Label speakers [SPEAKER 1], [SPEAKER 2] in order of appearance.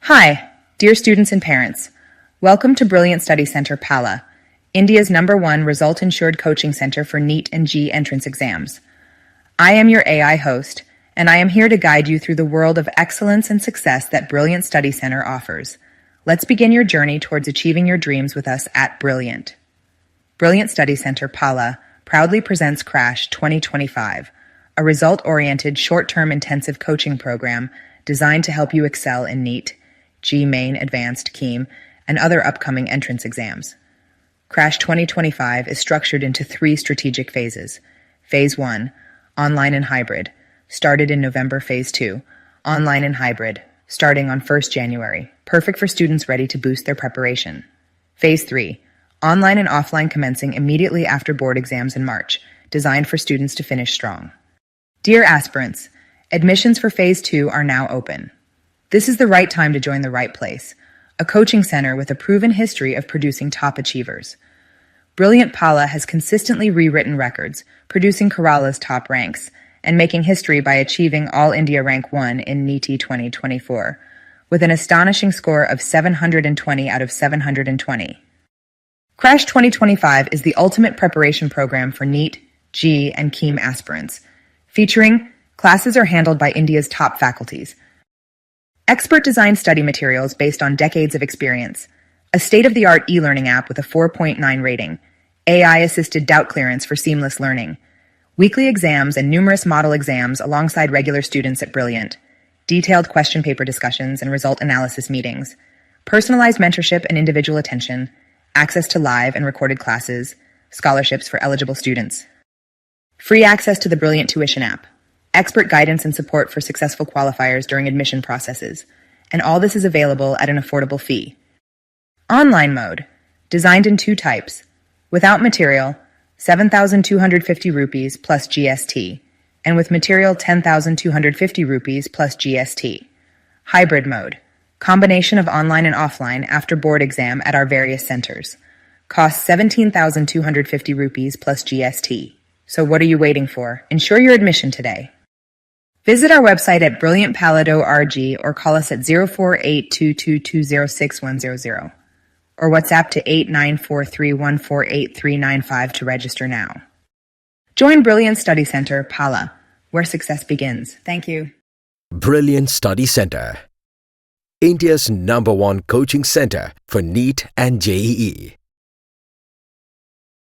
[SPEAKER 1] Hi, dear students and parents. Welcome to Brilliant Study Center PALA, India's #1 result-ensured coaching center for NEET and JEE entrance exams. I am your AI host, and I am here to guide you through the world of excellence and success that Brilliant Study Center offers. Let's begin your journey towards achieving your dreams with us at Brilliant. Brilliant Study Center PALA proudly presents Crash 2025, a result-oriented short-term intensive coaching program designed to help you excel in NEET, JEE Main, Advanced, KEAM, and other upcoming entrance exams. Crash 2025 is structured into 3 strategic phases. Phase 1, online and hybrid, started in November. Phase 2, online and hybrid, starting on 1st January, perfect for students ready to boost their preparation. Phase 3, online and offline commencing immediately after board exams in March, designed for students to finish strong. Dear aspirants, admissions for Phase 2 are now open. This is the right time to join the right place, a coaching center with a proven history of producing top achievers. Brilliant PALA has consistently rewritten records, producing Kerala's top ranks, and making history by achieving All India Rank 1 in NEET 2024, with an astonishing score of 720 out of 720. Crash 2025 is the ultimate preparation program for NEET, JEE, and KEAM aspirants, featuring classes are handled by India's top faculties, expert designed study materials based on decades of experience, a state-of-the-art e-learning app with a 4.9 rating, AI-assisted doubt clearance for seamless learning, weekly exams and numerous model exams alongside regular students at Brilliant, detailed question paper discussions and result analysis meetings, personalized mentorship and individual attention, access to live and recorded classes, scholarships for eligible students, free access to the Brilliant tuition app, expert guidance and support for successful qualifiers during admission processes, and all this is available at an affordable fee. Online mode, designed in 2 types, without material, 7,250 rupees plus GST, and with material 10,250 rupees plus GST. Hybrid mode, combination of online and offline after board exam at our various centers, costs 17,250 rupees plus GST. So what are you waiting for? Ensure your admission today. Visit our website at brilliantpala.org or call us at 04822206100 or WhatsApp to 8943148395 to register now. Join Brilliant Study Center, PALA, where success begins. Thank you.
[SPEAKER 2] Brilliant Study Center, India's #1 coaching center for NEET and JEE.